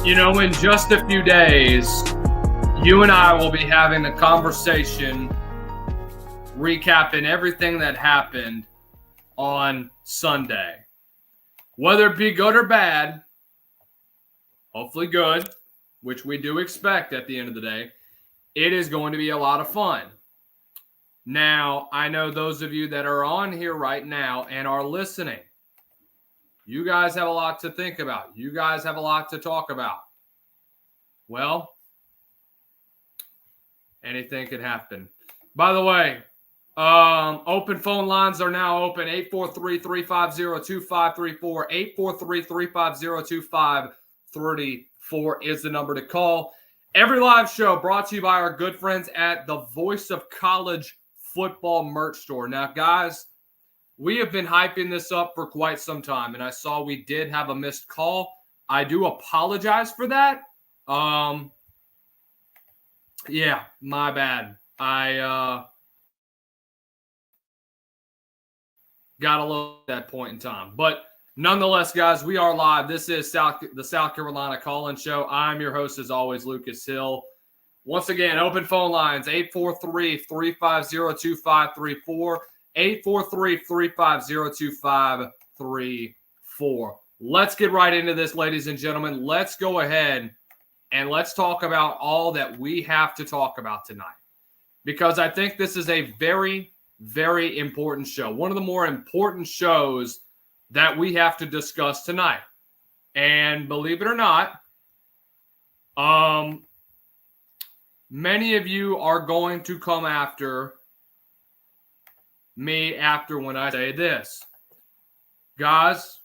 You know, in just a few days, you and I will be having a conversation recapping everything that happened on Sunday. Whether it be good or bad, hopefully good, which we do expect at the end of the day, it is going to be a lot of fun. Now, I know those of you that are on here right now and are listening, you guys have a lot to think about. You guys have a lot to talk about. Well, anything can happen. By the way, open phone lines are now open. 843-350-2534. 843-350-2534 is the number to call. Every live show brought to you by our good friends at the Voice of College Football merch store. Now, guys, we have been hyping this up for quite some time, and I saw we did have a missed call. I do apologize for that. Yeah, my bad. I got a little at that point in time. But nonetheless, guys, we are live. This is the South Carolina Call-In Show. I'm your host, as always, Lucas Hill. Once again, open phone lines, 843-350-2534. 843-350-2534. Let's get right into this, ladies and gentlemen. Let's go ahead and let's talk about all that we have to talk about tonight, because I think this is a very, very important show. One of the more important shows that we have to discuss tonight. And believe it or not, many of you are going to come after me after when I say this. Guys,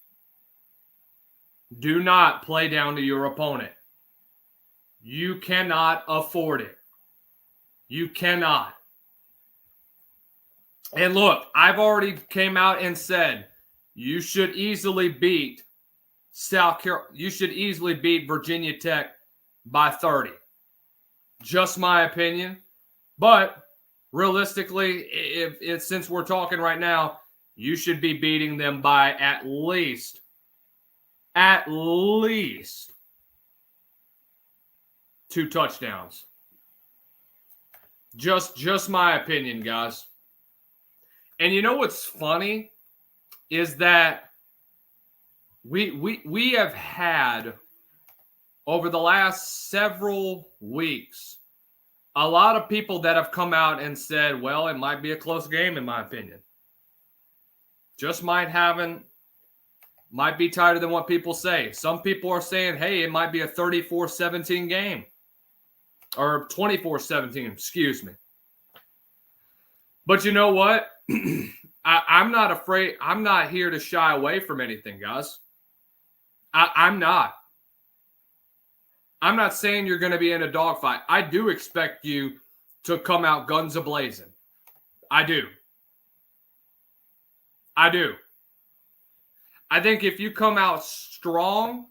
do not play down to your opponent. You cannot afford it. You cannot. And look, I've already came out and said you should easily beat you should easily beat Virginia Tech by 30. Just my opinion. But realistically, since we're talking right now, you should be beating them by at least 2 touchdowns. Just my opinion, guys. And you know what's funny is that we have had over the last several weeks a lot of people that have come out and said, well, it might be a close game, in my opinion. Just might be tighter than what people say. Some people are saying, hey, it might be a 34-17 game. Or 24-17, excuse me. But you know what? I'm not afraid. I'm not here to shy away from anything, guys. I'm not. I'm not saying you're going to be in a dogfight. I do expect you to come out guns a-blazing. I do. I think if you come out strong,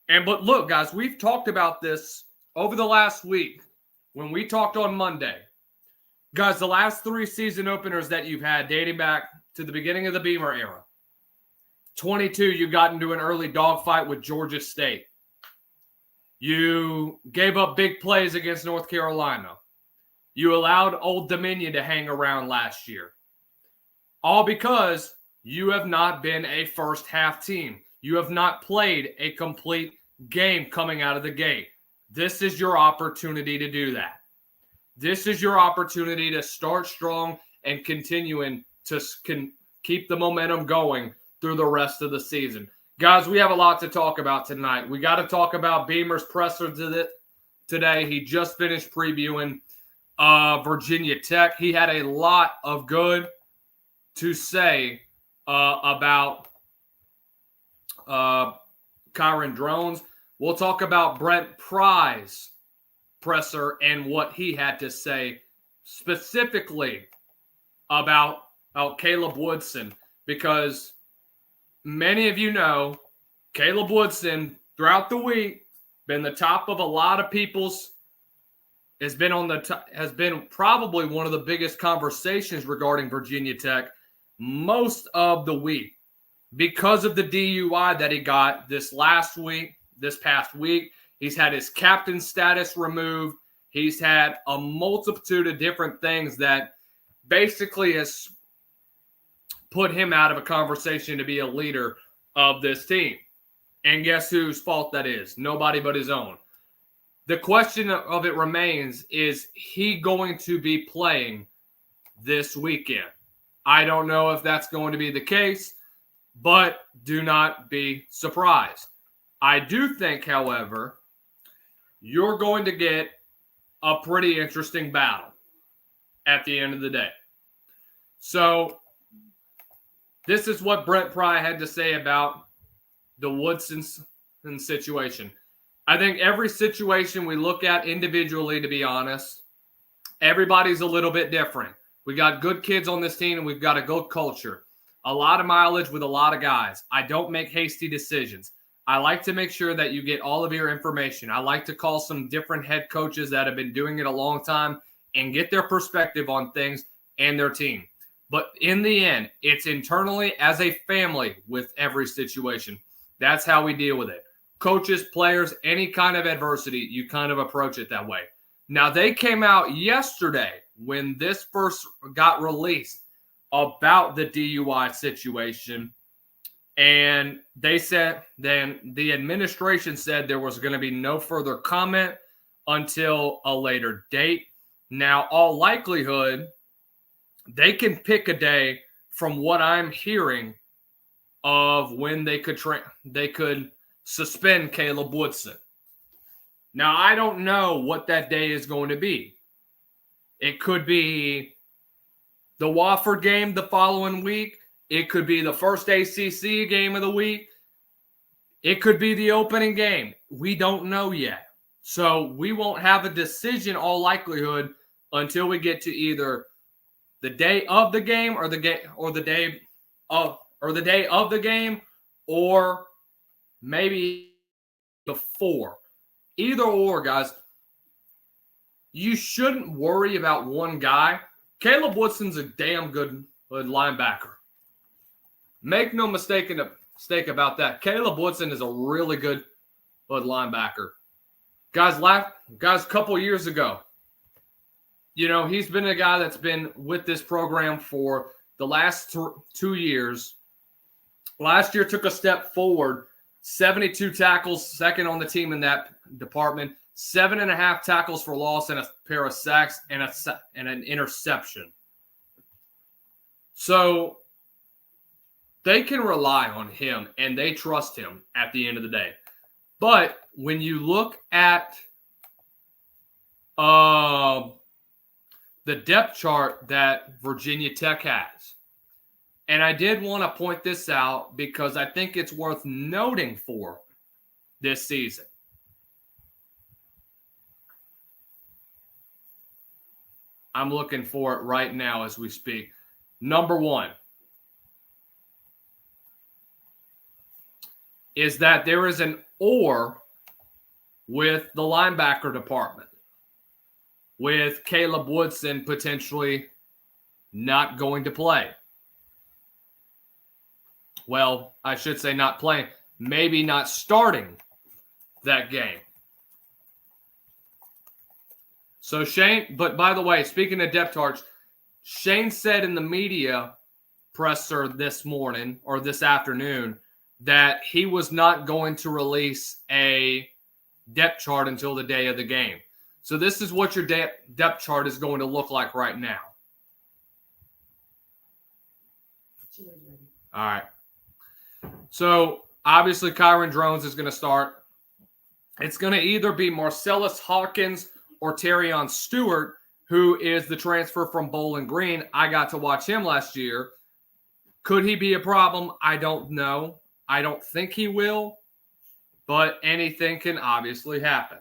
but look, guys, we've talked about this over the last week when we talked on Monday. Guys, the last 3 season openers that you've had dating back to the beginning of the Beamer era. 22, you got into an early dogfight with Georgia State. You gave up big plays against North Carolina. You allowed Old Dominion to hang around last year. All because you have not been a first half team. You have not played a complete game coming out of the gate. This is your opportunity to do that. This is your opportunity to start strong and continuing to keep the momentum going through the rest of the season. Guys, we have a lot to talk about tonight. We got to talk about Beamer's presser today. He just finished previewing Virginia Tech. He had a lot of good to say about Kyron Drones. We'll talk about Brent Pry's presser and what he had to say specifically about Caleb Woodson, because many of you know Caleb Woodson throughout the week been the top of a lot of people's, has been probably one of the biggest conversations regarding Virginia Tech most of the week because of the DUI that he got this past week, He's had his captain status removed. He's had a multitude of different things that basically has put him out of a conversation to be a leader of this team. And guess whose fault that is? Nobody but his own. The question of it remains, is he going to be playing this weekend? I don't know if that's going to be the case, but do not be surprised. I do think, however, you're going to get a pretty interesting battle at the end of the day. So this is what Brent Pry had to say about the Woodson situation. I think every situation we look at individually, to be honest, everybody's a little bit different. We got good kids on this team, and we've got a good culture. A lot of mileage with a lot of guys. I don't make hasty decisions. I like to make sure that you get all of your information. I like to call some different head coaches that have been doing it a long time and get their perspective on things and their team. But in the end, it's internally as a family with every situation. That's how we deal with it. Coaches, players, any kind of adversity, you kind of approach it that way. Now, they came out yesterday when this first got released about the DUI situation, and they said, then the administration said there was going to be no further comment until a later date. Now, all likelihood, they can pick a day from what I'm hearing of when they could suspend Caleb Woodson. Now, I don't know what that day is going to be. It could be the Wofford game the following week. It could be the first ACC game of the week. It could be the opening game. We don't know yet. So we won't have a decision, all likelihood, until we get to either the day of the game or the day of the game, or maybe before. Either or, guys. You shouldn't worry about one guy. Caleb Woodson's a damn good linebacker. Make no mistake about that. Caleb Woodson is a really good linebacker. Guys, a couple years ago, he's been a guy that's been with this program for the last 2 years. Last year took a step forward, 72 tackles, second on the team in that department, 7.5 tackles for loss and a pair of sacks and an interception. So they can rely on him and they trust him at the end of the day. But when you look at the depth chart that Virginia Tech has, and I did want to point this out because I think it's worth noting for this season. I'm looking for it right now as we speak. Number one is that there is an or with the linebacker department, with Caleb Woodson potentially not going to play. Well, I should say not playing, maybe not starting that game. So Shane, but by the way, speaking of depth charts, Shane said in the media presser this morning or this afternoon that he was not going to release a depth chart until the day of the game. So this is what your depth chart is going to look like right now. All right. So obviously Kyron Drones is going to start. It's going to either be Marcellus Hawkins or Terrion Stewart, who is the transfer from Bowling Green. I got to watch him last year. Could he be a problem? I don't know. I don't think he will, but anything can obviously happen.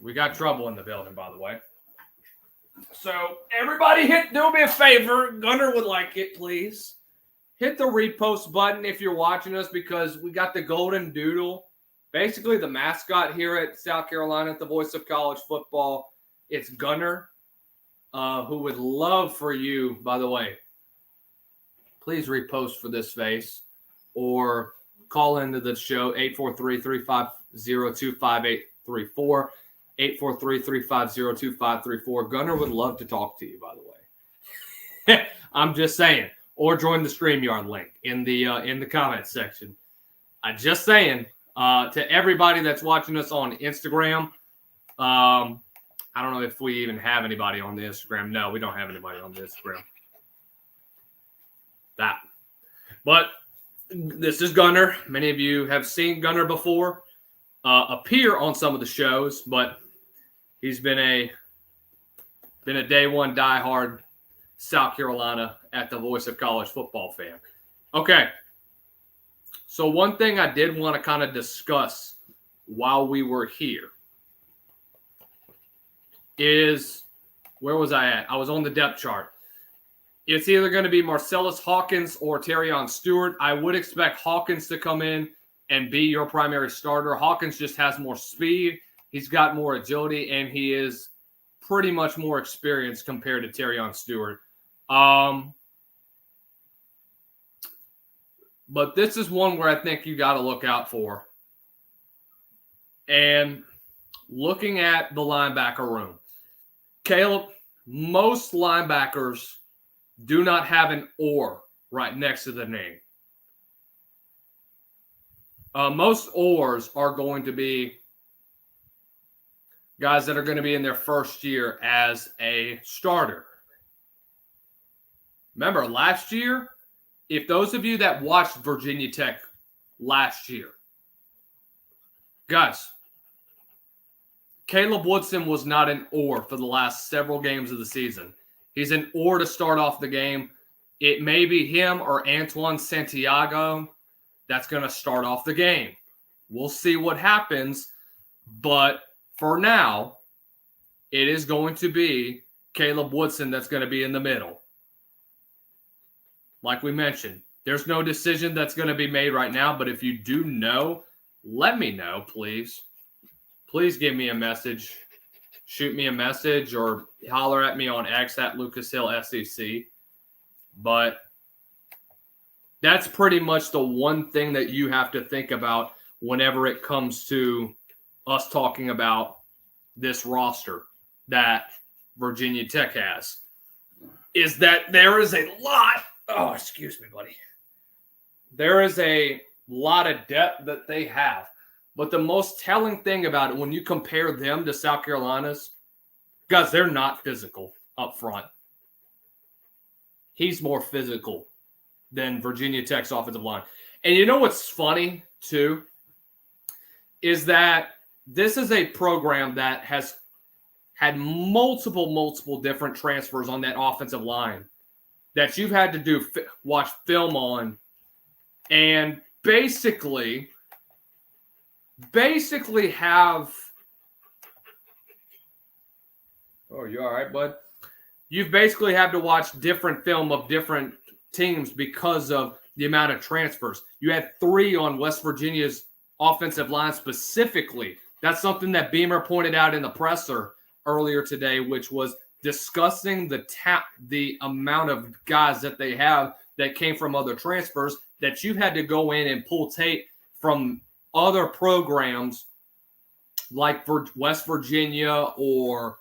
We got trouble in the building, by the way. So everybody do me a favor. Gunner would like it, please. Hit the repost button if you're watching us, because we got the Golden Doodle. Basically, the mascot here at South Carolina, the voice of college football. It's Gunner, who would love for you, by the way. Please repost for this face or call into the show, 843-350-2834, 843-350-2534. Gunner would love to talk to you, by the way. I'm just saying. Or join the StreamYard link in the comments section. I'm just saying, to everybody that's watching us on Instagram, I don't know if we even have anybody on the Instagram. No, we don't have anybody on the Instagram. But this is Gunner. Many of you have seen Gunner before appear on some of the shows, but he's been a day one diehard South Carolina at the voice of college football fan. Okay. So one thing I did want to kind of discuss while we were here is, where was I at? I was on the depth chart. It's either going to be Marcellus Hawkins or Terrion Stewart. I would expect Hawkins to come in and be your primary starter. Hawkins just has more speed. He's got more agility, and he is pretty much more experienced compared to Terrion Stewart. But this is one where I think you got to look out for. And looking at the linebacker room, Caleb, most linebackers do not have an or right next to the name. Most ors are going to be guys that are going to be in their first year as a starter. Remember, last year, if those of you that watched Virginia Tech last year, guys, Caleb Woodson was not an or for the last several games of the season. He's an or to start off the game. It may be him or Antoine Santiago that's going to start off the game. We'll see what happens. But for now, it is going to be Caleb Woodson that's going to be in the middle. Like we mentioned, there's no decision that's going to be made right now. But if you do know, let me know, please. Please give me a message. Shoot me a message or holler at me on X at Lucas Hill SEC. But that's pretty much the one thing that you have to think about whenever it comes to us talking about this roster that Virginia Tech has, is that there is a lot. Oh, excuse me, buddy. There is a lot of depth that they have. But the most telling thing about it, when you compare them to South Carolina's, guys, they're not physical up front. He's more physical than Virginia Tech's offensive line. And you know what's funny, too, is that this is a program that has had multiple different transfers on that offensive line that you've had to watch film on and basically have – oh, you all right, bud? You've basically had to watch different film of different teams because of the amount of transfers. You had 3 on West Virginia's offensive line specifically. That's something that Beamer pointed out in the presser earlier today, which was discussing the amount of guys that they have that came from other transfers that you had to go in and pull tape from other programs like West Virginia or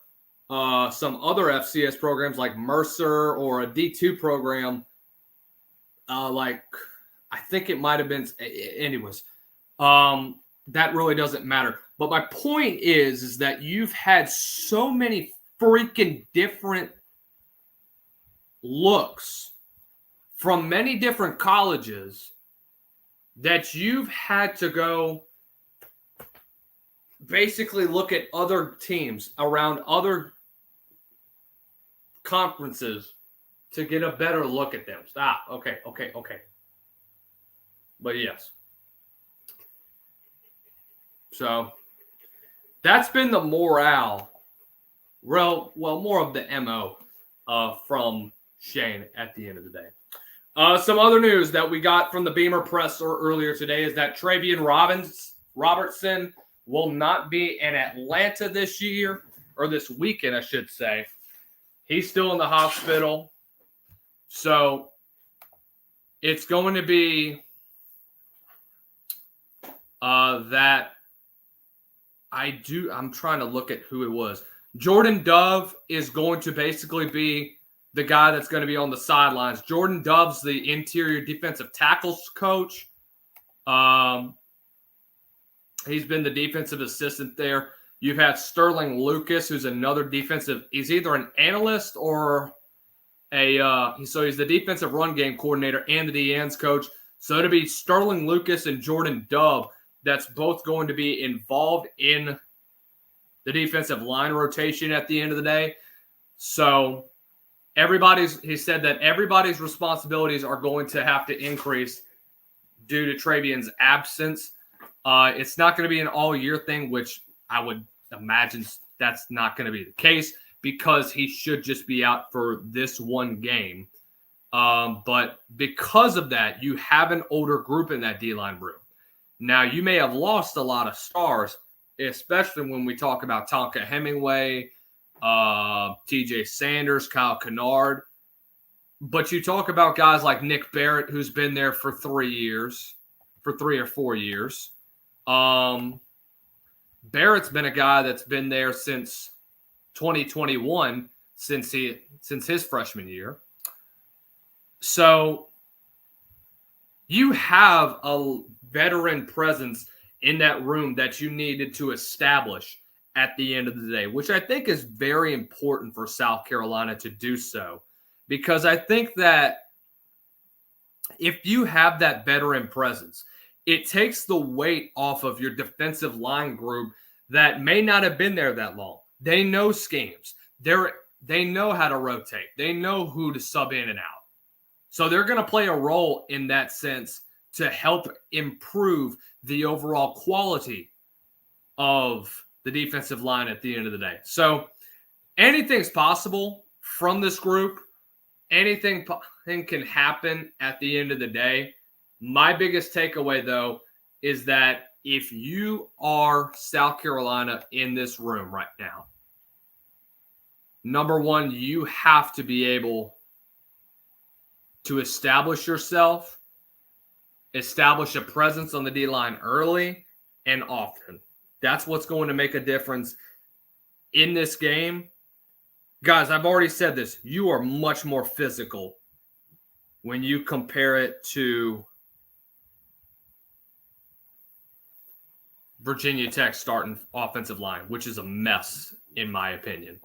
some other FCS programs like Mercer or a D2 program like I think it might have been anyways. That really doesn't matter. But my point is that you've had so many freaking different looks from many different colleges that you've had to go basically look at other teams around other conferences to get a better look at them. Okay. But yes. So that's been the morale. Well, more of the MO from Shane at the end of the day. Some other news that we got from the Beamer presser earlier today is that Travian Robertson will not be in Atlanta this year, or this weekend, I should say. He's still in the hospital. So it's going to be that I'm trying to look at who it was. Jordan Dove is going to basically be the guy that's going to be on the sidelines. Jordan Dove's the interior defensive tackles coach. He's been the defensive assistant there. You've had Sterling Lucas, who's another defensive. He's either an analyst or so he's the defensive run game coordinator and the D-ends coach. So it'll be Sterling Lucas and Jordan Dove that's both going to be involved in the defensive line rotation at the end of the day. So he said that everybody's responsibilities are going to have to increase due to Travion's absence. It's not going to be an all-year thing, which I would imagine that's not going to be the case because he should just be out for this one game. But because of that, you have an older group in that D-line room. Now, you may have lost a lot of stars, especially when we talk about Tonka Hemingway, TJ Sanders, Kyle Kennard. But you talk about guys like Nick Barrett, who's been there for 3 or 4 years. Barrett's been a guy that's been there since 2021, since his freshman year. So you have a veteran presence in that room that you needed to establish at the end of the day, which I think is very important for South Carolina to do so. Because I think that if you have that veteran presence, it takes the weight off of your defensive line group that may not have been there that long. They know schemes. They know how to rotate. They know who to sub in and out. So they're going to play a role in that sense to help improve the overall quality of the defensive line at the end of the day. So anything's possible from this group. Anything can happen at the end of the day. My biggest takeaway, though, is that if you are South Carolina in this room right now, number one, you have to be able to establish yourself, establish a presence on the D-line early and often. That's what's going to make a difference in this game. Guys, I've already said this. You are much more physical when you compare it to Virginia Tech starting offensive line, which is a mess, in my opinion.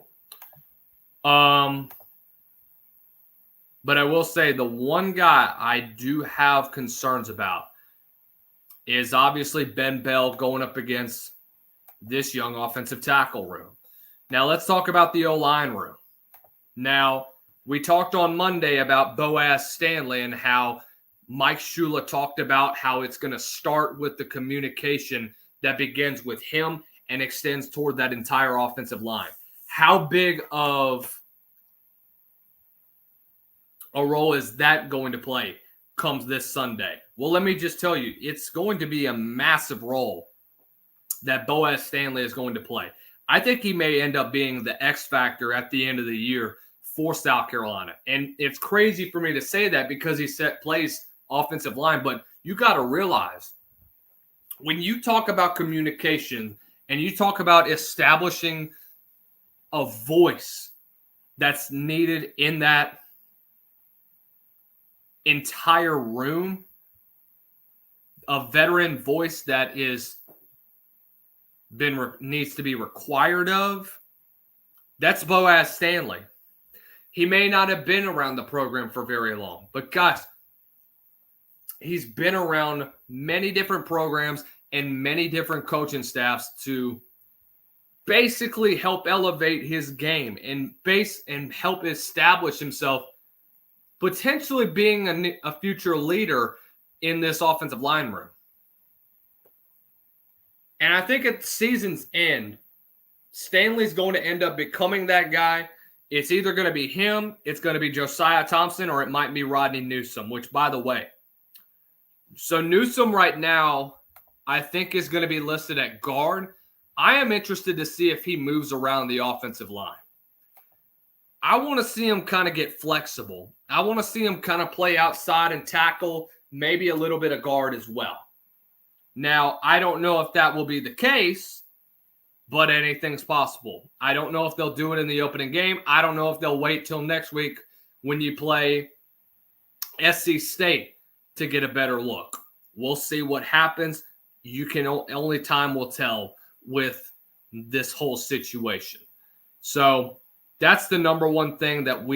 But I will say the one guy I do have concerns about is obviously Ben Bell going up against this young offensive tackle room. Now, let's talk about the O-line room. Now, we talked on Monday about Boaz Stanley and how Mike Shula talked about how it's going to start with the communication that begins with him and extends toward that entire offensive line. How big of a role is that going to play comes this Sunday? Well, let me just tell you, it's going to be a massive role that Boaz Stanley is going to play. I think he may end up being the X factor at the end of the year for South Carolina. And it's crazy for me to say that because he plays offensive line, but you got to realize when you talk about communication and you talk about establishing a voice that's needed in that entire room, a veteran voice that needs to be required of, that's Boaz Stanley. He may not have been around the program for very long, but guys, he's been around many different programs and many different coaching staffs to basically help elevate his game and help establish himself, potentially being a future leader in this offensive line room. And I think at season's end, Stanley's going to end up becoming that guy. It's either going to be him, it's going to be Josiah Thompson, or it might be Rodney Newsome, which, by the way, so Newsome right now, I think is going to be listed at guard. I am interested to see if he moves around the offensive line. I want to see him kind of get flexible. I want to see him kind of play outside and tackle, maybe a little bit of guard as well. Now, I don't know if that will be the case, but anything's possible. I don't know if they'll do it in the opening game. I don't know if they'll wait till next week when you play SC State to get a better look. We'll see what happens. Only time will tell with this whole situation. So that's the number one thing that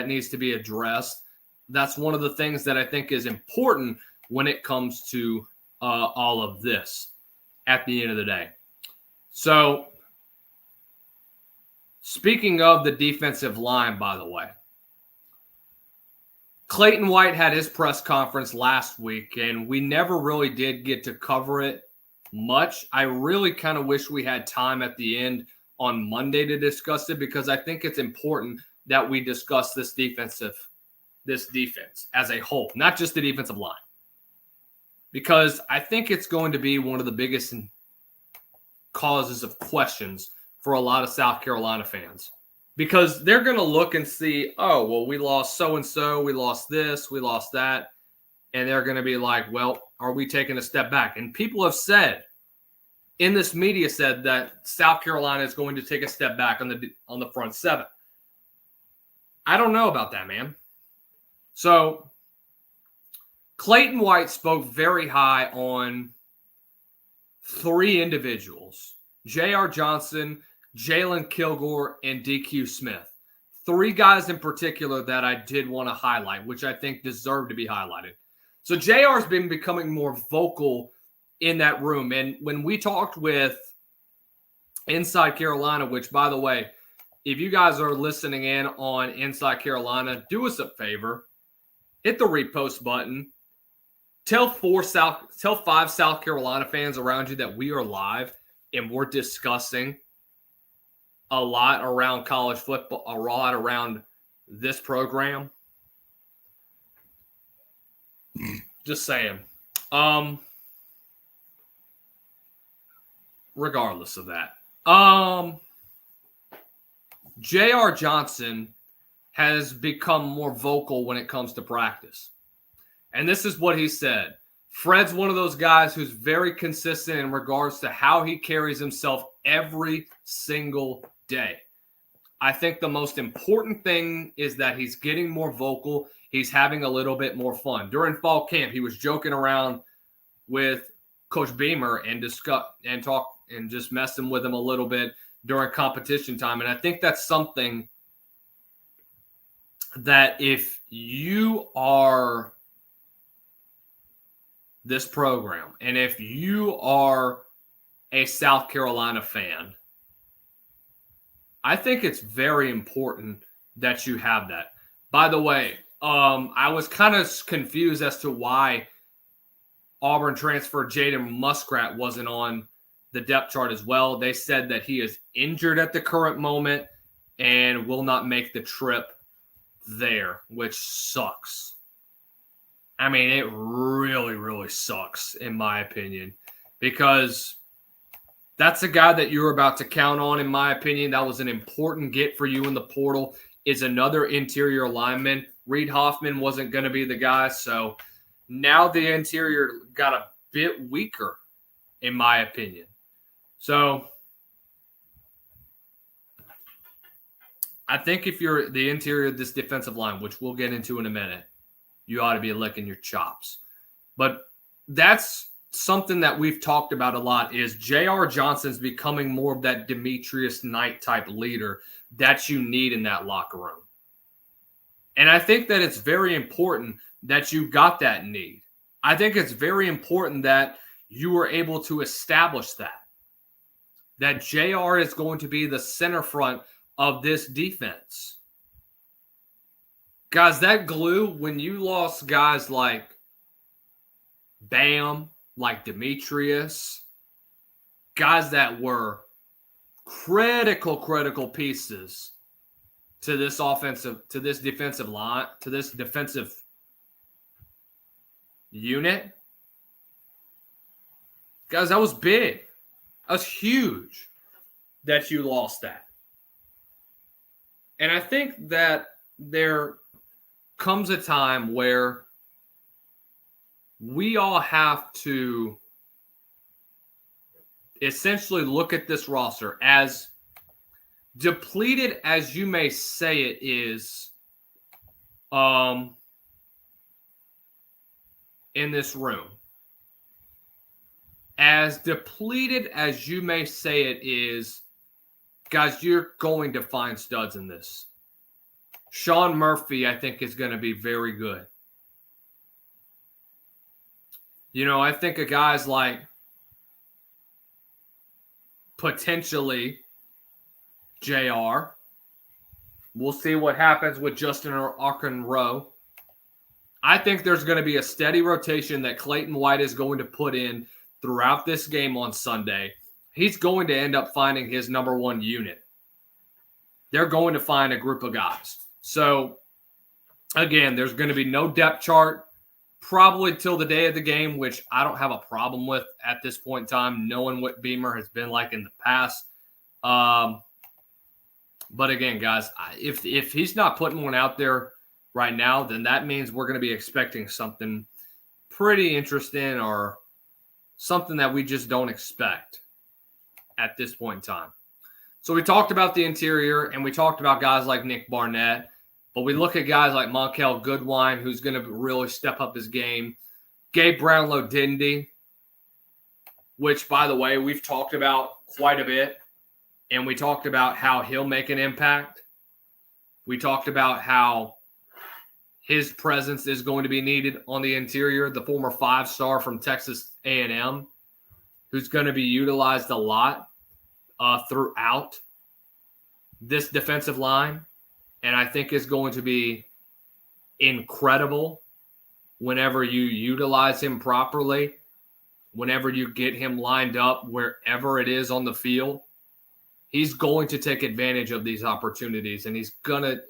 needs to be addressed. That's one of the things that I think is important when it comes to all of this at the end of the day. So speaking of the defensive line, by the way, Clayton White had his press conference last week, and we never really did get to cover it much. I really kind of wish we had time at the end on Monday to discuss it, because I think it's important that we discuss this defense as a whole, not just the defensive line, because I think it's going to be one of the biggest causes of questions for a lot of South Carolina fans, because they're going to look and see, oh, well, we lost so-and-so, we lost this, we lost that, and they're going to be like, well, are we taking a step back? And people have said, in this media said, that South Carolina is going to take a step back on the front seven. I don't know about that, man. So Clayton White spoke very high on three individuals: J.R. Johnson, Jalen Kilgore, and DQ Smith. Three guys in particular that I did want to highlight, which I think deserve to be highlighted. So JR's been becoming more vocal in that room. And when we talked with Inside Carolina, which, by the way, if you guys are listening in on Inside Carolina, do us a favor. Hit the repost button. Tell 5 South Carolina fans around you that we are live and we're discussing a lot around college football, a lot around this program. Just saying. Regardless of that. J.R. Johnson has become more vocal when it comes to practice. And this is what he said. Fred's one of those guys who's very consistent in regards to how he carries himself every single day. I think the most important thing is that he's getting more vocal. He's having a little bit more fun. During fall camp, he was joking around with Coach Beamer and just messing with him a little bit during competition time. And I think that's something that if you are this program and if you are a South Carolina fan, I think it's very important that you have that. By the way, I was kind of confused as to why Auburn transfer Jaden Muskrat wasn't on the depth chart as well. They said that he is injured at the current moment and will not make the trip there, which sucks. I mean, it really, really sucks, in my opinion, because that's a guy that you're about to count on, in my opinion. That was an important get for you in the portal, is another interior lineman. Reed Hoffman wasn't going to be the guy, so now the interior got a bit weaker, in my opinion. So I think if you're the interior of this defensive line, which we'll get into in a minute, you ought to be licking your chops. But that's something that we've talked about a lot, is J.R. Johnson's becoming more of that Demetrius Knight type leader that you need in that locker room. And I think that it's very important that you got that need. I think it's very important that you were able to establish that JR is going to be the center front of this defense. Guys, that glue, when you lost guys like Bam, like Demetrius, guys that were critical pieces to this defensive line, to this defensive unit. Guys, that was big. That was huge that you lost that. And I think that there comes a time where we all have to essentially look at this roster, as depleted as you may say it is, in this room, as depleted as you may say it is, guys, you're going to find studs in this. Sean Murphy, I think, is going to be very good. You know, I think of guys like potentially JR. We'll see what happens with Justin Arkin-Rowe. I think there's going to be a steady rotation that Clayton White is going to put in throughout this game on Sunday. He's going to end up finding his number one unit. They're going to find a group of guys. So, again, there's going to be no depth chart probably till the day of the game, which I don't have a problem with at this point in time, knowing what Beamer has been like in the past. But again, guys, if he's not putting one out there right now, then that means we're going to be expecting something pretty interesting or something that we just don't expect at this point in time. So we talked about the interior, and we talked about guys like Nick Barnett, but we look at guys like Monkel Goodwine, who's going to really step up his game. Gabe Brownlow-Dindy, which, by the way, we've talked about quite a bit, and we talked about how he'll make an impact. We talked about how his presence is going to be needed on the interior, the former five-star from Texas A&M, who's going to be utilized a lot throughout this defensive line, and I think is going to be incredible whenever you utilize him properly, whenever you get him lined up wherever it is on the field. He's going to take advantage of these opportunities, and he's going to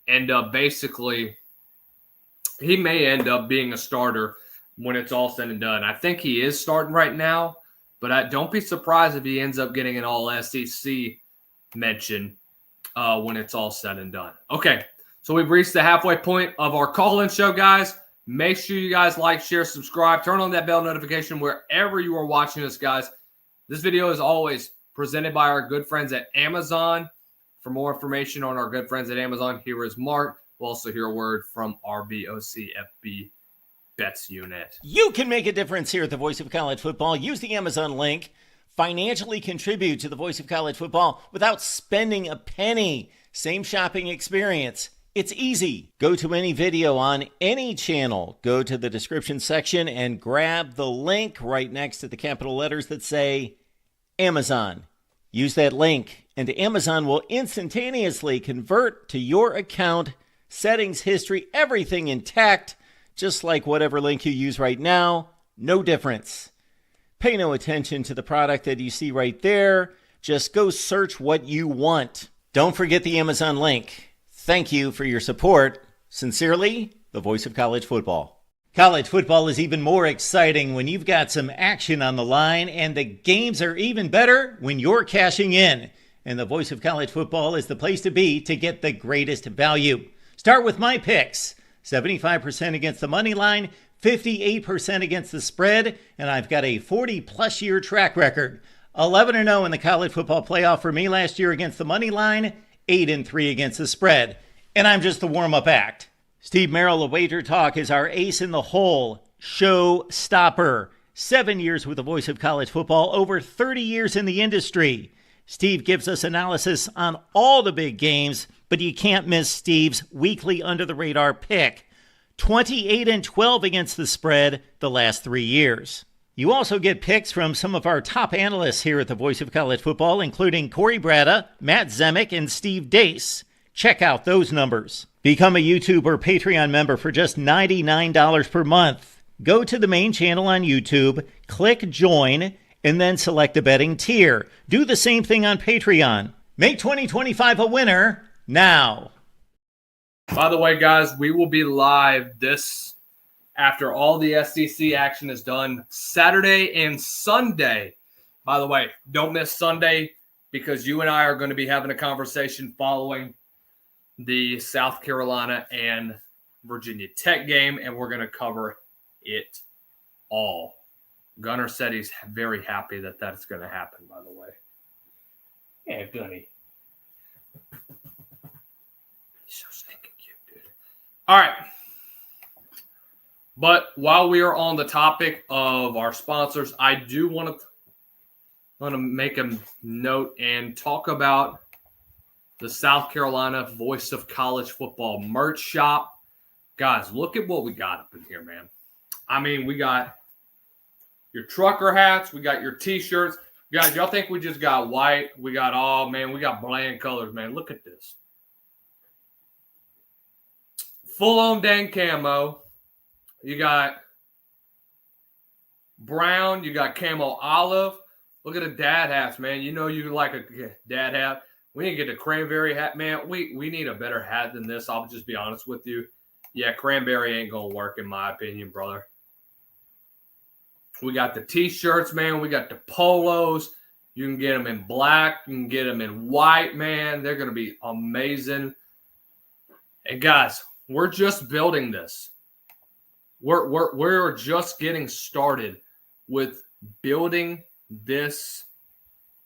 end up basically – he may end up being a starter when it's all said and done. I think he is starting right now, but don't be surprised if he ends up getting an all-SEC mention when it's all said and done. Okay, so we've reached the halfway point of our call-in show, guys. Make sure you guys like, share, subscribe, turn on that bell notification wherever you are watching us, guys. This video is always presented by our good friends at Amazon. For more information on our good friends at Amazon, here is Mark. We'll also hear a word from our BOCFB Bets unit. You can make a difference here at the Voice of College Football. Use the Amazon link. Financially contribute to the Voice of College Football without spending a penny. Same shopping experience. It's easy. Go to any video on any channel. Go to the description section and grab the link right next to the capital letters that say Amazon. Use that link, and Amazon will instantaneously convert to your account, settings, history, everything intact, just like whatever link you use right now. No difference. Pay no attention to the product that you see right there. Just go search what you want. Don't forget the Amazon link. Thank you for your support. Sincerely, the Voice of College Football. College football is even more exciting when you've got some action on the line, and the games are even better when you're cashing in. And the Voice of College Football is the place to be to get the greatest value. Start with my picks. 75% against the money line, 58% against the spread, and I've got a 40-plus year track record. 11-0 in the college football playoff for me last year against the money line, 8-3 against the spread. And I'm just the warm-up act. Steve Merrill of Wager Talk is our ace in the hole, show stopper. 7 years with the Voice of College Football, over 30 years in the industry. Steve gives us analysis on all the big games, but you can't miss Steve's weekly under-the-radar pick. 28-12 against the spread the last 3 years. You also get picks from some of our top analysts here at the Voice of College Football, including Corey Bratta, Matt Zemek, and Steve Dace. Check out those numbers. Become a YouTube or Patreon member for just $99 per month. Go to the main channel on YouTube, click Join, and then select the betting tier. Do the same thing on Patreon. Make 2025 a winner now. By the way, guys, we will be live after all the SEC action is done, Saturday and Sunday. By the way, don't miss Sunday, because you and I are going to be having a conversation following the South Carolina and Virginia Tech game, and we're going to cover it all. Gunner said he's very happy that that's going to happen, by the way. Yeah, Gunny. He's so stinking cute, dude. All right. But while we are on the topic of our sponsors, I do want to make a note and talk about the South Carolina Voice of College Football merch shop. Guys, look at what we got up in here, man. I mean, we got your trucker hats. We got your T-shirts. Guys, y'all think we just got white? We got, oh, man, we got bland colors, man. Look at this. Full-on dang camo. You got brown. You got camo olive. Look at the dad hats, man. You know you like a dad hat. We need to get a cranberry hat, man. We need a better hat than this. I'll just be honest with you. Yeah, cranberry ain't going to work in my opinion, brother. We got the T-shirts, man. We got the polos. You can get them in black. You can get them in white, man. They're going to be amazing. And guys, we're just building this. We're just getting started with building this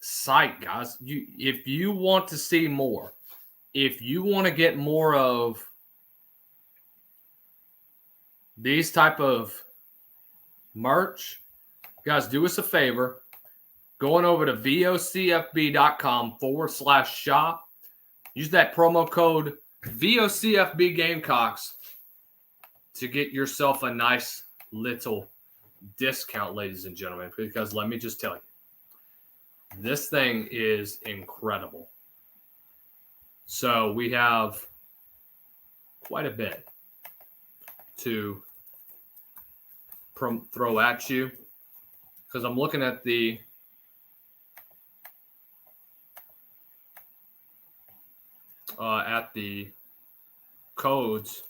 site, guys. If you want to see more, if you want to get more of these type of merch, guys, do us a favor. Going over to vocfb.com/shop. Use that promo code VOCFB Gamecocks to get yourself a nice little discount, ladies and gentlemen, because let me just tell you, this thing is incredible. So we have quite a bit to throw at you, because I'm looking at the codes,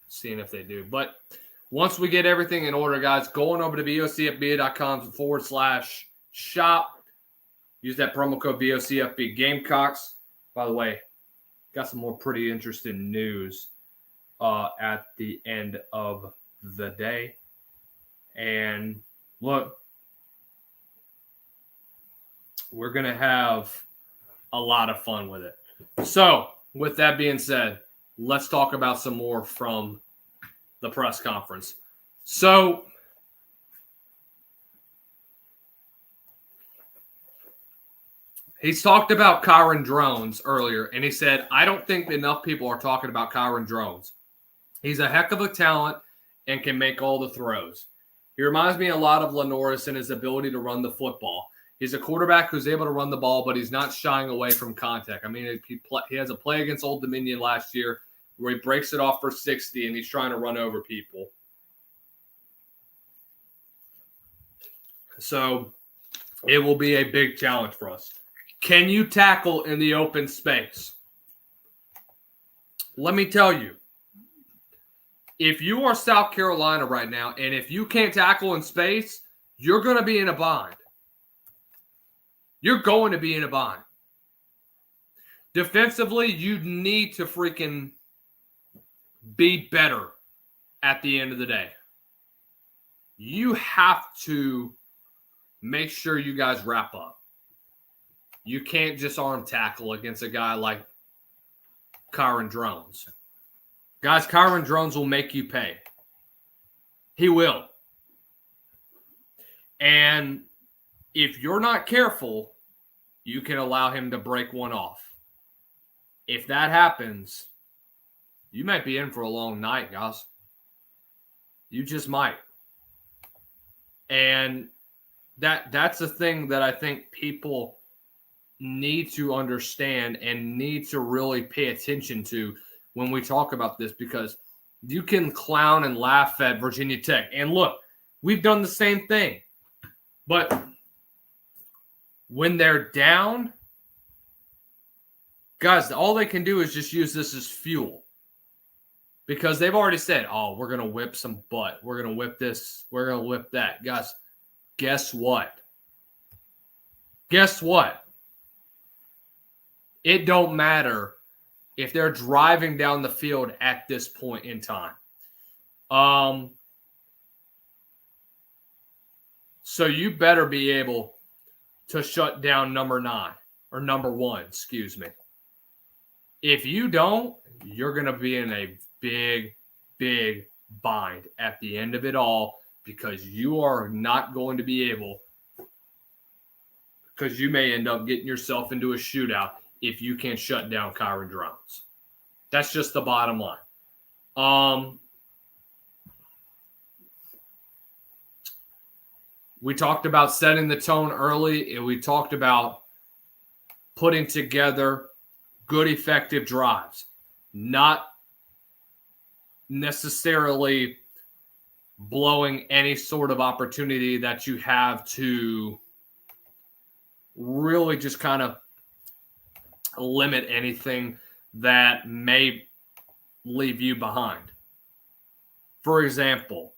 seeing if they do. But once we get everything in order, guys, going over to vocfb.com/shop. Use that promo code VOCFB Gamecocks. By the way, got some more pretty interesting news at the end of the day. And look, we're going to have a lot of fun with it. So, with that being said, let's talk about some more from the press conference. So, he's talked about Kyron Drones earlier, and he said, I don't think enough people are talking about Kyron Drones. He's a heck of a talent and can make all the throws. He reminds me a lot of Lenoris in his ability to run the football. He's a quarterback who's able to run the ball, but he's not shying away from contact. I mean, he has a play against Old Dominion last year where he breaks it off for 60 and he's trying to run over people. So it will be a big challenge for us. Can you tackle in the open space? Let me tell you, if you are South Carolina right now, and if you can't tackle in space, you're going to be in a bind. You're going to be in a bind. Defensively, you need to freaking be better at the end of the day. You have to make sure you guys wrap up. You can't just arm tackle against a guy like Kyron Drones. Guys, Kyron Drones will make you pay. He will. And if you're not careful, you can allow him to break one off. If that happens, you might be in for a long night, guys. You just might. And that's the thing that I think people need to understand and need to really pay attention to when we talk about this, because you can clown and laugh at Virginia Tech. And look, we've done the same thing. But when they're down, guys, all they can do is just use this as fuel. Because they've already said, oh, we're going to whip some butt. We're going to whip this. We're going to whip that. Guys, guess what? Guess what? It don't matter if they're driving down the field at this point in time. So you better be able to shut down number 9 or number 1, excuse me. If you don't, you're going to be in a big, big bind at the end of it all because you are not going to be able, because you may end up getting yourself into a shootout if you can't shut down Kyron Drones. That's just the bottom line. We talked about setting the tone early, and we talked about putting together good, effective drives, not necessarily blowing any sort of opportunity that you have to really just kind of limit anything that may leave you behind. For example,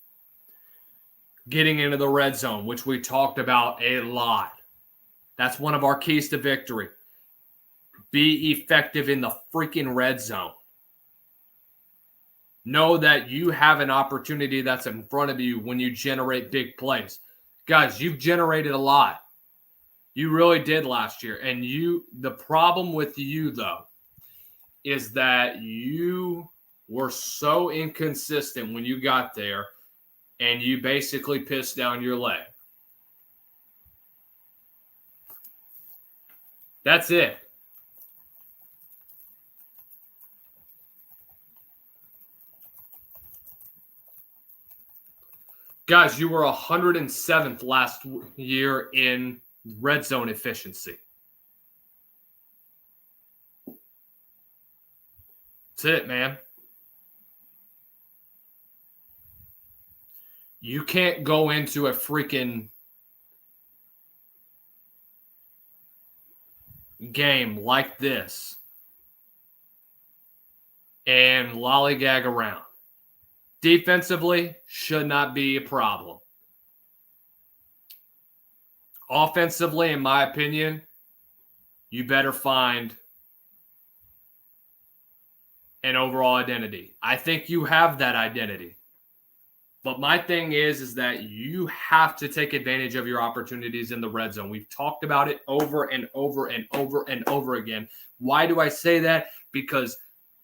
getting into the red zone, which we talked about a lot. That's one of our keys to victory. Be effective in the freaking red zone. Know that you have an opportunity that's in front of you when you generate big plays. Guys, you've generated a lot. You really did last year. And the problem with you, though, is that you were so inconsistent when you got there and you basically pissed down your leg. That's it. Guys, you were 107th last year in red zone efficiency. That's it, man. You can't go into a freaking game like this and lollygag around. Defensively, should not be a problem. Offensively, in my opinion, you better find an overall identity. I think you have that identity. But my thing is that you have to take advantage of your opportunities in the red zone. We've talked about it over and over and over and over again. Why do I say that? Because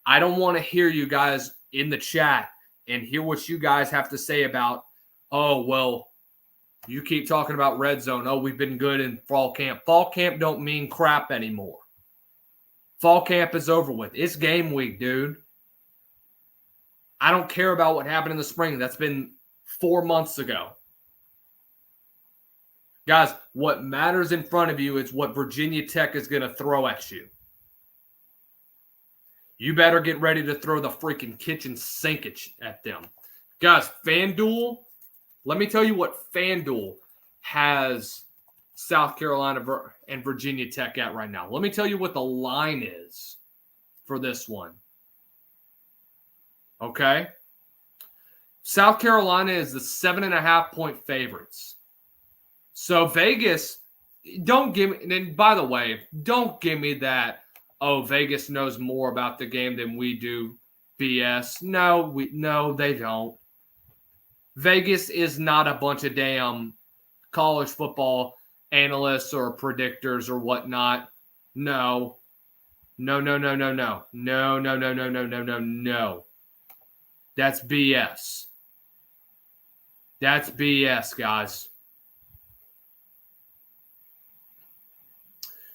I don't want to hear you guys in the chat and hear what you guys have to say about, oh, well, you keep talking about red zone. Oh, we've been good in fall camp. Fall camp don't mean crap anymore. Fall camp is over with. It's game week, dude. I don't care about what happened in the spring. That's been 4 months ago. Guys, what matters in front of you is what Virginia Tech is going to throw at you. You better get ready to throw the freaking kitchen sink at them. Guys, FanDuel, let me tell you what FanDuel has South Carolina and Virginia Tech at right now. Let me tell you what the line is for this one. Okay? South Carolina is the 7.5-point favorites. So Vegas, don't give me, and by the way, don't give me that, oh, Vegas knows more about the game than we do BS. No, they don't. Vegas is not a bunch of damn college football analysts or predictors or whatnot. No. No. That's BS. That's BS, guys.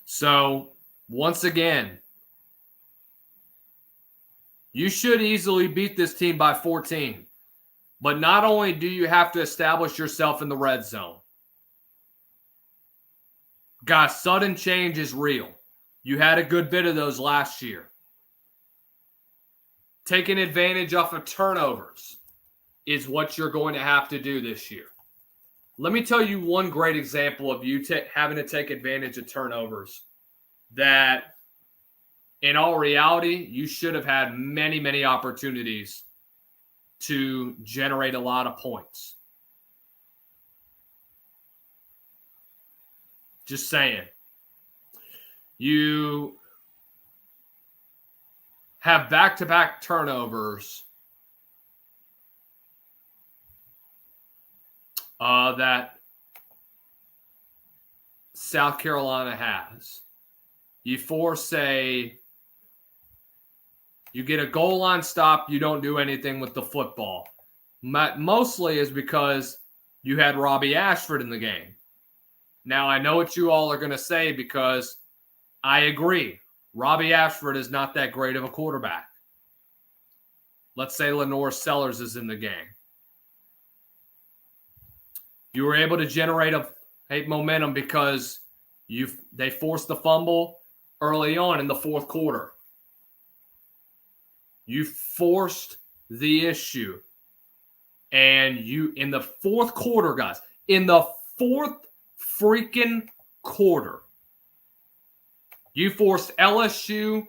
So, once again, you should easily beat this team by 14. But not only do you have to establish yourself in the red zone, guys, sudden change is real. You had a good bit of those last year. Taking advantage off of turnovers is what you're going to have to do this year. Let me tell you one great example of you having to take advantage of turnovers that, in all reality, you should have had many, many opportunities to generate a lot of points. Just saying. You have back-to-back turnovers that South Carolina has. You get a goal line stop, you don't do anything with the football. Mostly is because you had Robbie Ashford in the game. Now, I know what you all are going to say because I agree. Robbie Ashford is not that great of a quarterback. Let's say Lenore Sellers is in the game. You were able to generate momentum because they forced the fumble early on in the fourth quarter. You forced the issue. And in the fourth quarter, guys, in the fourth freaking quarter, you forced LSU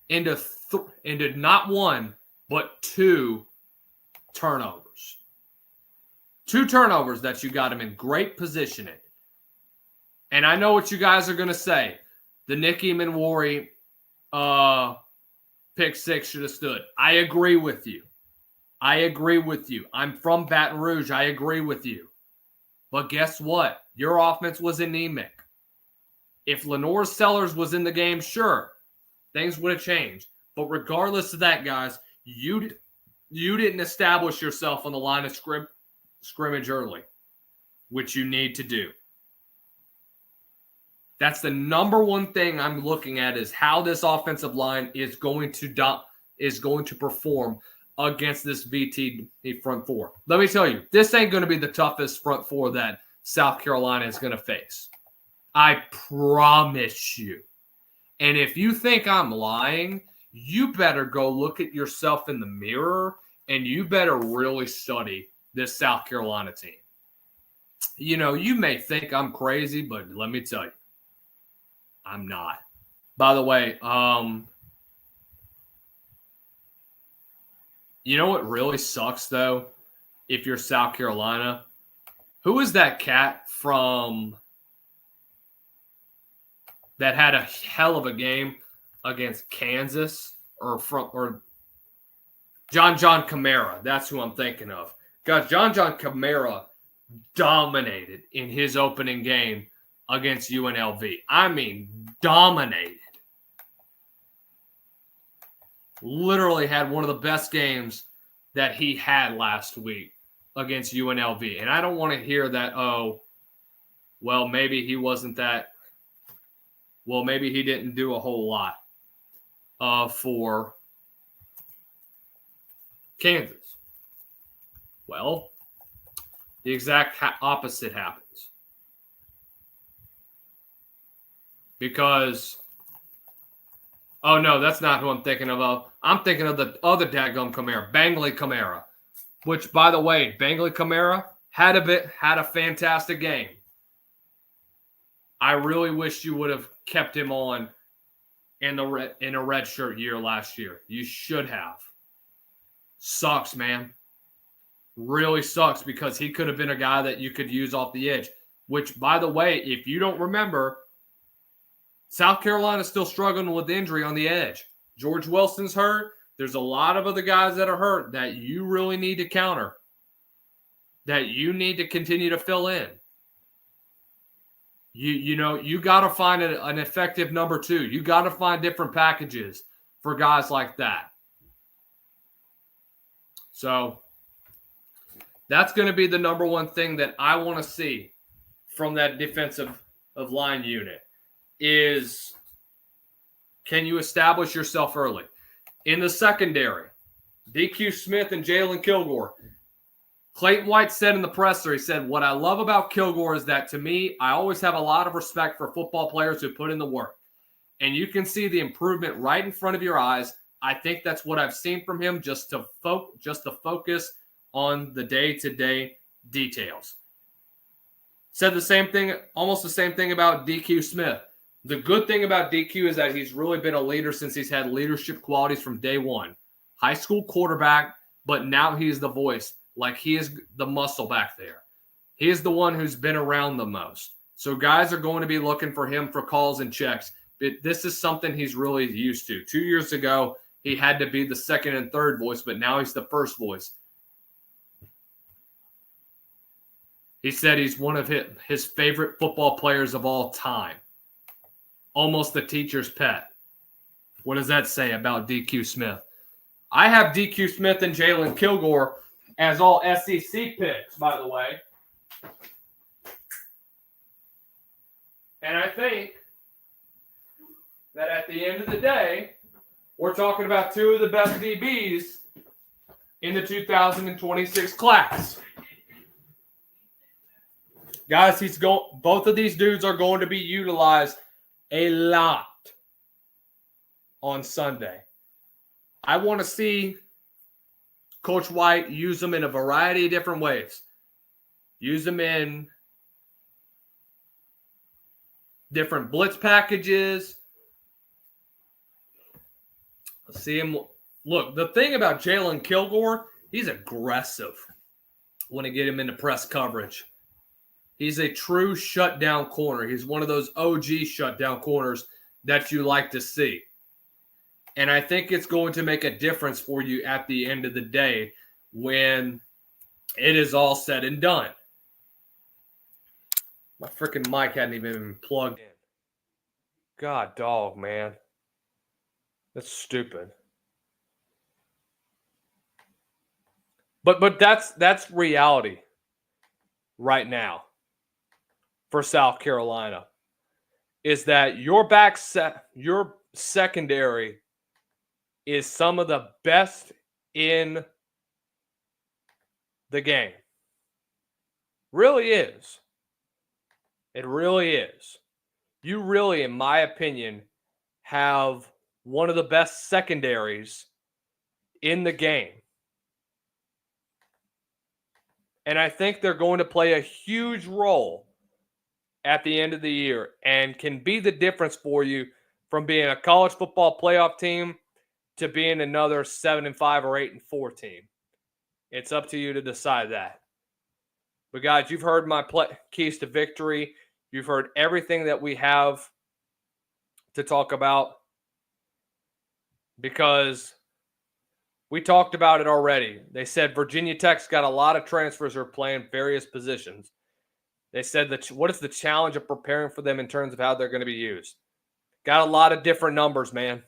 into not one, but 2 turnovers. 2 turnovers that you got them in great position in. And I know what you guys are going to say. The Nicky Manwari pick 6 should have stood. I agree with you. I'm from Baton Rouge. I agree with you. But guess what? Your offense was anemic. If Lenore Sellers was in the game, sure, things would have changed. But regardless of that, guys, you didn't establish yourself on the line of scrimmage early, which you need to do. That's the number one thing I'm looking at is how this offensive line is going to perform against this VT front four. Let me tell you, this ain't going to be the toughest front four that South Carolina is going to face. I promise you. And if you think I'm lying, you better go look at yourself in the mirror and you better really study this South Carolina team. You know, you may think I'm crazy, but let me tell you, I'm not. By the way, you know what really sucks, though, if you're South Carolina? Who is that cat from that had a hell of a game against Kansas? Or John Kamara. That's who I'm thinking of. Guys, John Kamara dominated in his opening game against UNLV. I mean, dominated. Literally had one of the best games that he had last week against UNLV. And I don't want to hear that, maybe he wasn't that. Well, maybe he didn't do a whole lot for Kansas. Well, the exact opposite happens. Because, oh no, that's not who I'm thinking of. I'm thinking of the other dadgum Kamara, Bangley Kamara. Which, by the way, Bangley Kamara had a fantastic game. I really wish you would have kept him on in a redshirt year last year. You should have. Sucks, man. Really sucks because he could have been a guy that you could use off the edge. Which, by the way, if you don't remember, South Carolina is still struggling with injury on the edge. George Wilson's hurt. There's a lot of other guys that are hurt that you really need to counter, that you need to continue to fill in. You got to find an effective number 2. You got to find different packages for guys like that. So that's going to be the number one thing that I want to see from that defensive line unit is, can you establish yourself early? In the secondary, DQ Smith and Jalen Kilgore. Clayton White said in the presser, he said, what I love about Kilgore is that, to me, I always have a lot of respect for football players who put in the work. And you can see the improvement right in front of your eyes. I think that's what I've seen from him, just to focus on the day-to-day details. Said the same thing, almost the same thing about DQ Smith. The good thing about DQ is that he's really been a leader since he's had leadership qualities from day one. High school quarterback, but now he's the voice. Like, he is the muscle back there. He is the one who's been around the most. So guys are going to be looking for him for calls and checks. But this is something he's really used to. 2 years ago, he had to be the second and third voice, but now he's the first voice. He said he's one of his favorite football players of all time. Almost the teacher's pet. What does that say about DQ Smith? I have DQ Smith and Jalen Kilgore as all SEC picks, by the way. And I think that at the end of the day, we're talking about two of the best DBs in the 2026 class. Guys, both of these dudes are going to be utilized a lot on Sunday. I want to see Coach White use them in a variety of different ways. Use them in different blitz packages. See him. Look, the thing about Jalen Kilgore, he's aggressive when you get him into press coverage. He's a true shutdown corner. He's one of those OG shutdown corners that you like to see. And I think it's going to make a difference for you at the end of the day when it is all said and done. My freaking mic hadn't even been plugged in. God dog, man. That's stupid. But that's reality right now for South Carolina. Is that your secondary is some of the best in the game. Really is. It really is. You really, in my opinion, have one of the best secondaries in the game. And I think they're going to play a huge role at the end of the year and can be the difference for you from being a college football playoff team to being another 7-5 or 8-4 team. It's up to you to decide that. But guys, you've heard my keys to victory. You've heard everything that we have to talk about because we talked about it already. They said Virginia Tech's got a lot of transfers who are playing various positions. They said that what is the challenge of preparing for them in terms of how they're going to be used? Got a lot of different numbers, man.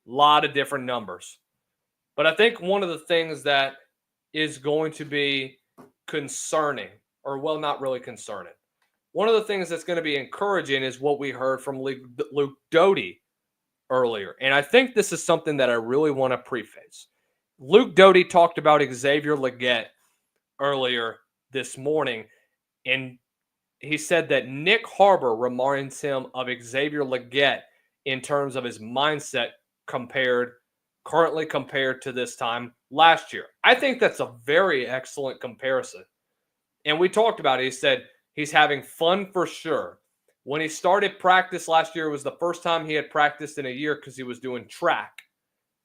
A lot of different numbers. But I think one of the things that is going to be concerning, or well, not really concerning. One of the things that's going to be encouraging is what we heard from Luke Doty earlier. And I think this is something that I really want to preface. Luke Doty talked about Xavier Legette earlier this morning, and he said that Nick Harbor reminds him of Xavier Legette in terms of his mindset currently compared to this time last year. I think that's a very excellent comparison. And we talked about it. He said he's having fun for sure. When he started practice last year, it was the first time he had practiced in a year because he was doing track.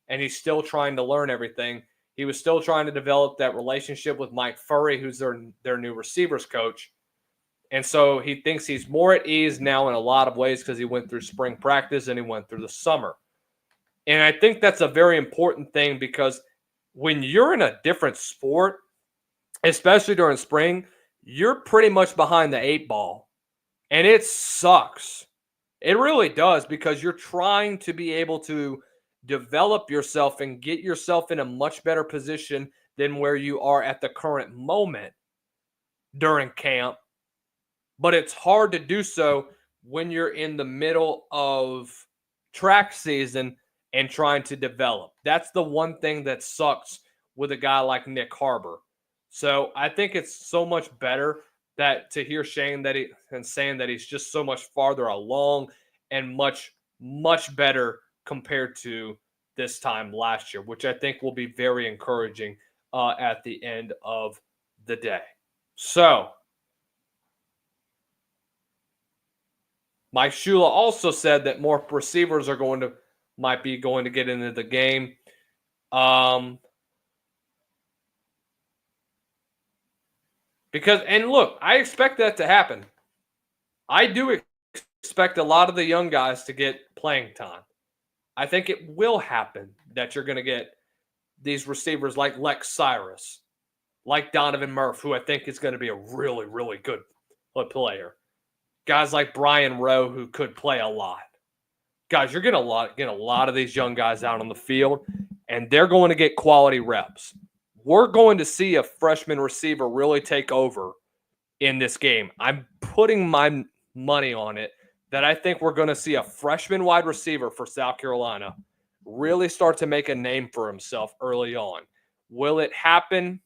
And he's still trying to learn everything. He was still trying to develop that relationship with Mike Furry, who's their new receivers coach. And so he thinks he's more at ease now in a lot of ways because he went through spring practice and he went through the summer. And I think that's a very important thing because when you're in a different sport, especially during spring, you're pretty much behind the 8 ball. And it sucks. It really does because you're trying to be able to develop yourself and get yourself in a much better position than where you are at the current moment during camp. But it's hard to do so when you're in the middle of track season and trying to develop. That's the one thing that sucks with a guy like Nick Harbor. So I think it's so much better that to hear Shane saying that he's just so much farther along and much, much better compared to this time last year, which I think will be very encouraging at the end of the day. So Mike Shula also said that more receivers might be going to get into the game. And look, I expect that to happen. I do expect a lot of the young guys to get playing time. I think it will happen that you're going to get these receivers like Lex Cyrus, like Donovan Murphy, who I think is going to be a really, really good player. Guys like Brian Rowe, who could play a lot. Guys, you're getting a lot of these young guys out on the field, and they're going to get quality reps. We're going to see a freshman receiver really take over in this game. I'm putting my money on it that I think we're going to see a freshman wide receiver for South Carolina really start to make a name for himself early on. Will it happen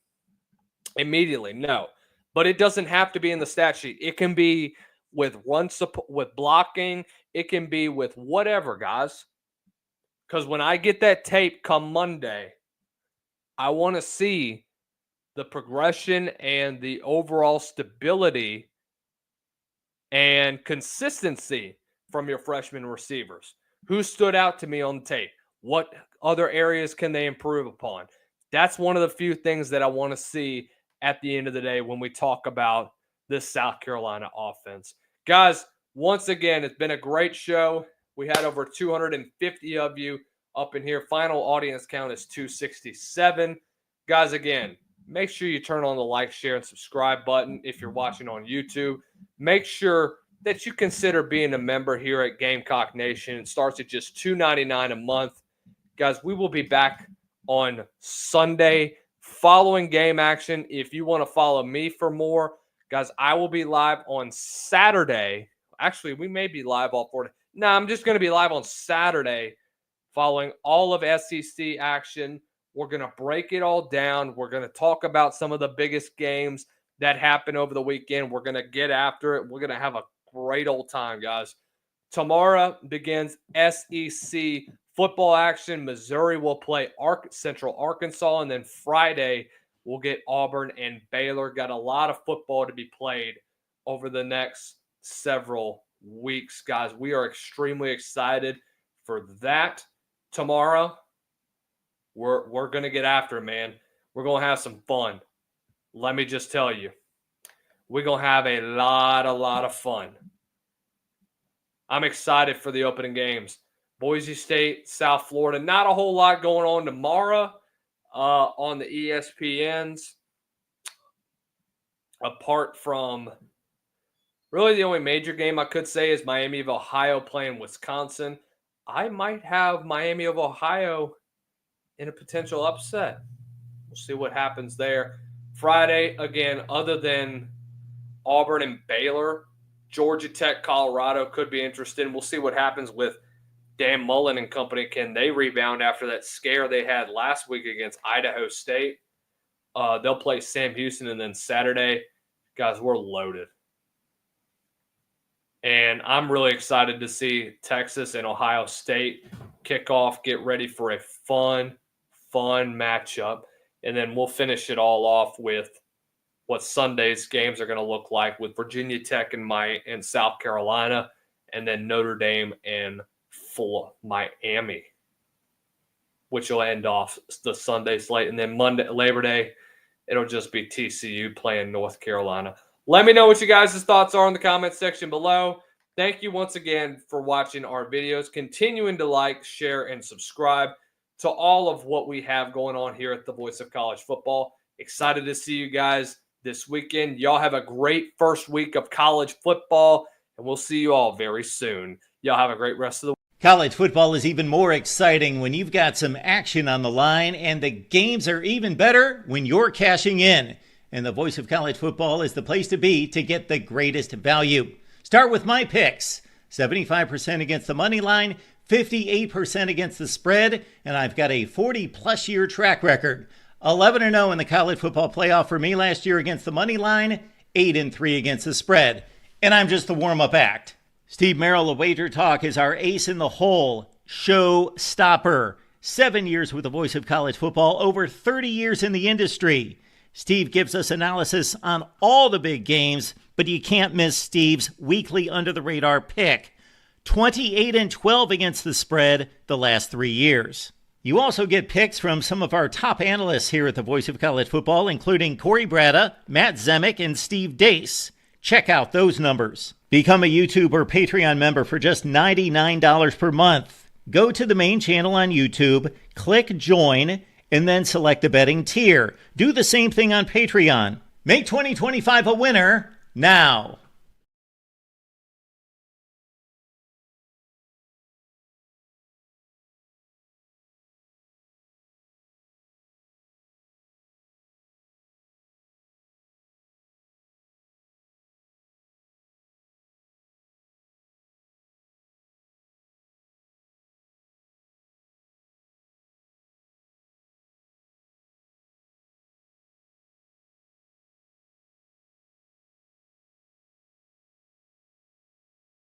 immediately? No. But it doesn't have to be in the stat sheet. It can be with run support, with blocking. It can be with whatever, guys. Because when I get that tape come Monday, I want to see the progression and the overall stability and consistency from your freshman receivers. Who stood out to me on the tape? What other areas can they improve upon? That's one of the few things that I want to see at the end of the day when we talk about this South Carolina offense. Guys, once again, it's been a great show. We had over 250 of you up in here. Final audience count is 267. Guys, again, make sure you turn on the like, share, and subscribe button if you're watching on YouTube. Make sure that you consider being a member here at Gamecock Nation. It starts at just $2.99 a month. Guys, we will be back on Sunday following game action. If you want to follow me for more, guys, I will be live on Saturday. Actually, we may be live all 4 days. No, I'm just going to be live on Saturday following all of SEC action. We're going to break it all down. We're going to talk about some of the biggest games that happened over the weekend. We're going to get after it. We're going to have a great old time, guys. Tomorrow begins SEC football action. Missouri will play Central Arkansas, and then Friday we'll get Auburn and Baylor. Got a lot of football to be played over the next several weeks, guys. We are extremely excited for that. Tomorrow, we're going to get after it, man. We're going to have some fun. Let me just tell you, we're going to have a lot of fun. I'm excited for the opening games. Boise State, South Florida. Not a whole lot going on tomorrow on the ESPNs. Apart from really the only major game I could say is Miami of Ohio playing Wisconsin. I might have Miami of Ohio in a potential upset. We'll see what happens there. Friday, again, other than Auburn and Baylor, Georgia Tech, Colorado could be interesting. We'll see what happens with Dan Mullen and company. Can they rebound after that scare they had last week against Idaho State? They'll play Sam Houston, and then Saturday, guys, we're loaded. And I'm really excited to see Texas and Ohio State kick off, get ready for a fun matchup. And then we'll finish it all off with what Sunday's games are going to look like with Virginia Tech and South Carolina, and then Notre Dame and Miami, which will end off the Sunday slate. And then Monday, Labor Day, it'll just be TCU playing North Carolina. Let me know what you guys' thoughts are in the comment section below. Thank you once again for watching our videos. Continuing to like, share, and subscribe to all of what we have going on here at the Voice of College Football. Excited to see you guys this weekend. Y'all have a great first week of college football, and we'll see you all very soon. Y'all have a great rest of the week. College football is even more exciting when you've got some action on the line, and the games are even better when you're cashing in. And the Voice of College Football is the place to be to get the greatest value. Start with my picks. 75% against the money line, 58% against the spread, and I've got a 40-plus year track record. 11-0 in the college football playoff for me last year against the money line, 8-3 against the spread. And I'm just the warm-up act. Steve Merrill of Wager Talk is our ace in the hole, show stopper. 7 years with the Voice of College Football, over 30 years in the industry. Steve gives us analysis on all the big games, but you can't miss Steve's weekly under-the-radar pick. 28-12 against the spread the last 3 years. You also get picks from some of our top analysts here at the Voice of College Football, including Corey Bratta, Matt Zemek, and Steve Dace. Check out those numbers. Become a YouTube or Patreon member for just $99 per month. Go to the main channel on YouTube, click join, and then select the betting tier. Do the same thing on Patreon. Make 2025 a winner now.